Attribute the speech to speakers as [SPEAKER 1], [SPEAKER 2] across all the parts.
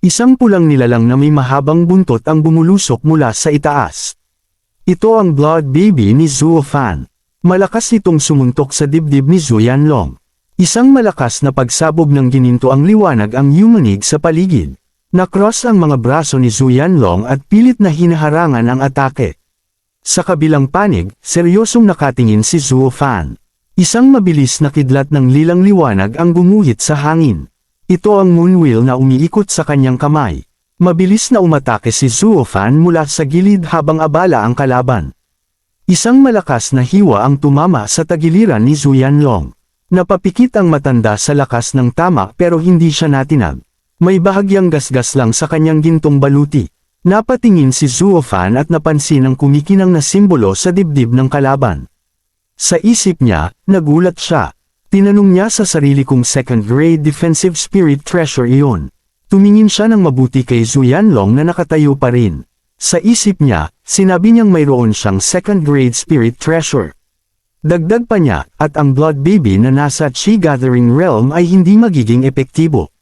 [SPEAKER 1] Isang pulang nilalang na may mahabang buntot ang bumulusok mula sa itaas. Ito ang Blood Baby ni Zuo Fan. Malakas itong sumuntok sa dibdib ni Zhu Yanlong. Isang malakas na pagsabog ng gininto ang liwanag ang yumanig sa paligid. Nakross ang mga braso ni Zhu Yanlong at pilit na hinaharangan ang atake. Sa kabilang panig, seryosong nakatingin si Zuo Fan. Isang mabilis na kidlat ng lilang liwanag ang gumuhit sa hangin. Ito ang moonwheel na umiikot sa kanyang kamay. Mabilis na umatake si Zuo Fan mula sa gilid habang abala ang kalaban. Isang malakas na hiwa ang tumama sa tagiliran ni Zhu Yanlong. Napapikit ang matanda sa lakas ng tama pero hindi siya natinag. May bahagyang gasgas lang sa kanyang gintong baluti. Napatingin si Zuo Fan at napansin ang kumikinang na simbolo sa dibdib ng kalaban. Sa isip niya, nagulat siya. Tinanong niya sa sarili kung second-grade defensive spirit treasure iyon. Tumingin siya ng mabuti kay Zhu Yanlong na nakatayo pa rin. Sa isip niya, sinabi niyang mayroon siyang second-grade spirit treasure. Dagdag pa niya, at ang Blood Baby na nasa Chi Gathering Realm ay hindi magiging epektibo.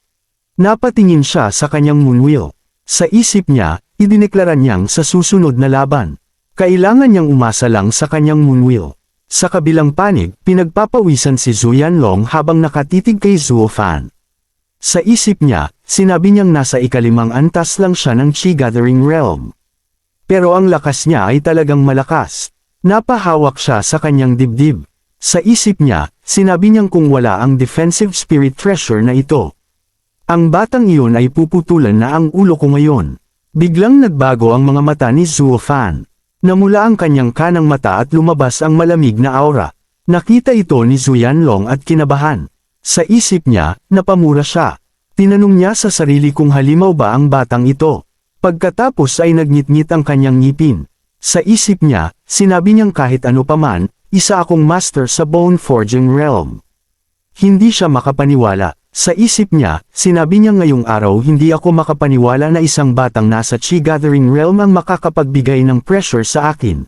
[SPEAKER 1] Napatingin siya sa kanyang moonwheel. Sa isip niya, idineklara niyang sa susunod na laban. Kailangan niyang umasa lang sa kanyang moonwheel. Sa kabilang panig, pinagpapawisan si Zhu Yanlong habang nakatitig kay Zuo Fan. Sa isip niya, sinabi niyang nasa ikalimang antas lang siya ng Chi Gathering Realm. Pero ang lakas niya ay talagang malakas. Napahawak siya sa kanyang dibdib. Sa isip niya, sinabi niyang kung wala ang defensive spirit treasure na ito. Ang batang iyon ay puputulan na ang ulo ko ngayon. Biglang nagbago ang mga mata ni Zuo Fan. Namula ang kanyang kanang mata at lumabas ang malamig na aura. Nakita ito ni Zhu Yanlong at kinabahan. Sa isip niya, napamura siya. Tinanong niya sa sarili kung halimaw ba ang batang ito. Pagkatapos ay nagngit-ngit ang kanyang ngipin. Sa isip niya, sinabi niyang kahit ano paman, isa akong master sa Bone Forging Realm. Hindi siya makapaniwala. Sa isip niya, sinabi niya ngayong araw hindi ako makapaniwala na isang batang nasa Chi Gathering Realm ang makakapagbigay ng pressure sa akin.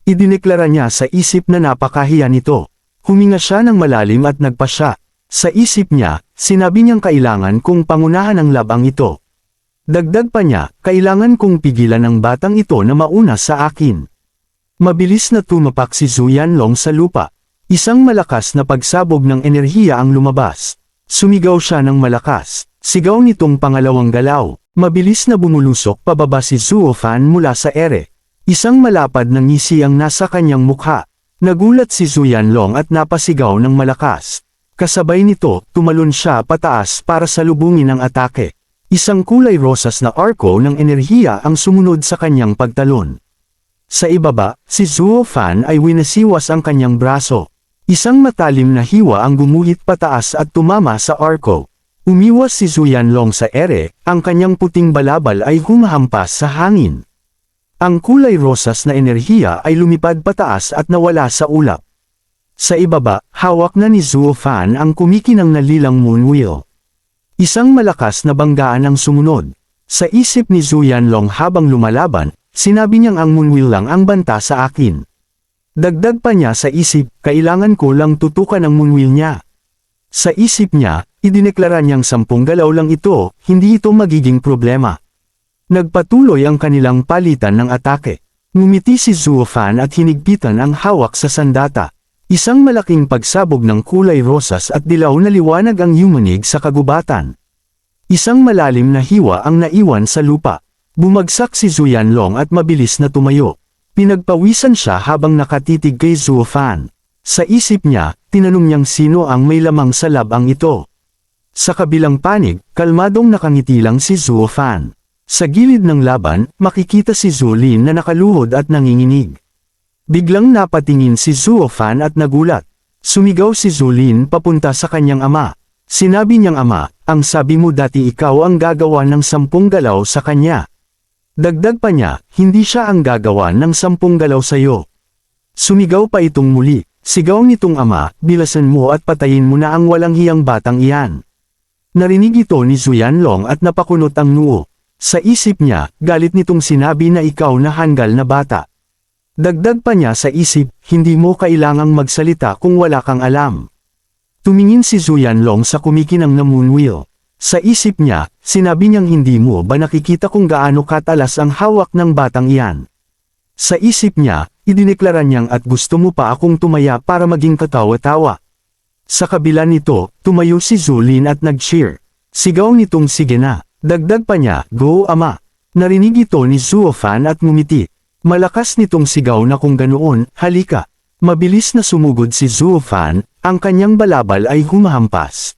[SPEAKER 1] Idineklara niya sa isip na napakahiya nito. Huminga siya ng malalim at nagpasya. Sa isip niya, sinabi niyang kailangan kong pangunahan ang labang ito. Dagdag pa niya, kailangan kong pigilan ang batang ito na mauna sa akin. Mabilis na tumapak si Zhu Yanlong sa lupa. Isang malakas na pagsabog ng enerhiya ang lumabas. Sumigaw siya ng malakas. Sigaw nitong pangalawang galaw. Mabilis na bumulusok pababa si Zuo Fan mula sa ere. Isang malapad na ngisi ang nasa kanyang mukha. Nagulat si Zhu Yanlong at napasigaw ng malakas. Kasabay nito, tumalon siya pataas para salubungin ang atake. Isang kulay rosas na arko ng enerhiya ang sumunod sa kanyang pagtalon. Sa ibaba, si Zuo Fan ay winasiwas ang kanyang braso. Isang matalim na hiwa ang gumuhit pataas at tumama sa arko. Umiwas si Zhu Yanlong sa ere, ang kanyang puting balabal ay humahampas sa hangin. Ang kulay rosas na enerhiya ay lumipad pataas at nawala sa ulap. Sa ibaba, hawak na ni Zuo Fan ang kumikinang na lilang moonwheel. Isang malakas na banggaan ang sumunod. Sa isip ni Zhu Yanlong habang lumalaban, sinabi niyang ang moonwheel lang ang banta sa akin. Dagdag pa niya sa isip, kailangan ko lang tutukan ang moonwheel niya. Sa isip niya, idineklara niyang 10 galaw lang ito, hindi ito magiging problema. Nagpatuloy ang kanilang palitan ng atake. Ngumiti si Zuo Fan at hinigpitan ang hawak sa sandata. Isang malaking pagsabog ng kulay rosas at dilaw na liwanag ang yumanig sa kagubatan. Isang malalim na hiwa ang naiwan sa lupa. Bumagsak si Zhu Yanlong at mabilis na tumayo. Pinagpawisan siya habang nakatitig kay Zuo Fan. Sa isip niya, tinanong niyang sino ang may lamang sa labang ito. Sa kabilang panig, kalmadong nakangiti lang si Zuo Fan. Sa gilid ng laban, makikita si Zhu Lin na nakaluhod at nanginginig. Biglang napatingin si Zuo Fan at nagulat. Sumigaw si Zhu Lin papunta sa kanyang ama. Sinabi niyang ama, ang sabi mo dati ikaw ang gagawa ng 10 galaw sa kanya. Dagdag pa niya, hindi siya ang gagawa ng 10 galaw sa iyo. Sumigaw pa itong muli. Sigaw nitong ama, bilasan mo at patayin mo na ang walang hiyang batang iyan. Narinig ito ni Zhu Yanlong at napakunot ang noo. Sa isip niya, galit nitong sinabi na ikaw na hanggal na bata. Dagdag pa niya sa isip, hindi mo kailangang magsalita kung wala kang alam. Tumingin si Zhu Yanlong sa kumikinang na moonwheel. Sa isip niya, sinabi niyang hindi mo ba nakikita kung gaano katalas ang hawak ng batang iyan. Sa isip niya, idineklara niyang at gusto mo pa akong tumaya para maging katawa-tawa. Sa kabila nito, tumayo si Zulin at nag-cheer. Sigaw nitong sige na. Dagdag pa niya, go ama. Narinig ito ni Zuofan at ngumiti. Malakas nitong sigaw na kung ganoon, halika. Mabilis na sumugod si Zuofan, ang kanyang balabal ay humahampas.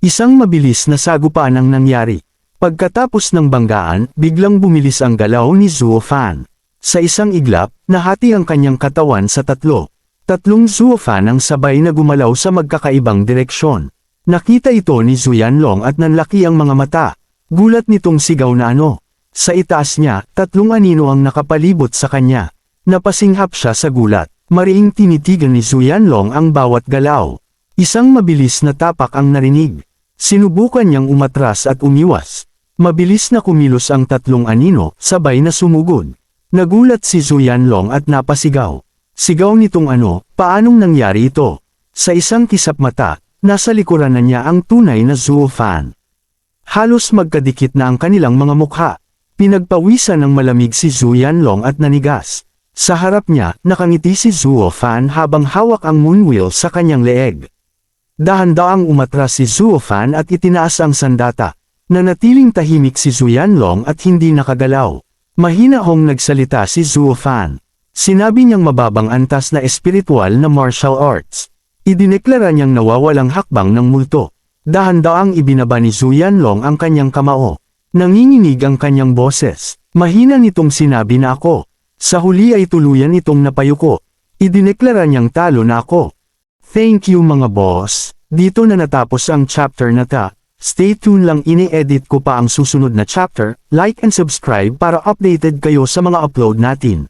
[SPEAKER 1] Isang mabilis na sagupaan ang nangyari. Pagkatapos ng banggaan, biglang bumilis ang galaw ni Zuofan. Sa isang iglap, nahati ang kanyang katawan sa tatlo. Tatlong Zuofan ang sabay na gumalaw sa magkakaibang direksyon. Nakita ito ni Zuyanlong at nanlaki ang mga mata. Gulat nitong sigaw na ano. Sa itaas niya, tatlong anino ang nakapalibot sa kanya. Napasinghap siya sa gulat. Mariing tinitigan ni Zuyanlong ang bawat galaw. Isang mabilis na tapak ang narinig. Sinubukan niyang umatras at umiwas. Mabilis na kumilos ang tatlong anino, sabay na sumugod. Nagulat si Zuyanlong at napasigaw. Sigaw nitong ano, paanong nangyari ito? Sa isang kisap mata, nasa likuran na niya ang tunay na Zuofan. Halos magkadikit na ang kanilang mga mukha. Pinagpawisan ng malamig si Zuyanlong at nanigas. Sa harap niya, nakangiti si Zuofan habang hawak ang moonwheel sa kanyang leeg. Dahan-daang umatras si Zuofan at itinaas ang sandata. Nanatiling tahimik si Zuyanlong at hindi nakagalaw. Mahina hong nagsalita si Zuofan. Sinabi niyang mababang antas na espiritual na martial arts. Idineklara niyang nawawalang hakbang ng multo. Dahan-daang ibinaba ni Zuyanlong ang kanyang kamao. Nanginginig ang kanyang boses. Mahina nitong sinabi na ako. Sa huli ay tuluyan itong napayuko. Idineklara niyang talo na ako. Thank you mga boss. Dito na natapos ang chapter na ta. Stay tuned lang, ini-edit ko pa ang susunod na chapter. Like and subscribe para updated kayo sa mga upload natin.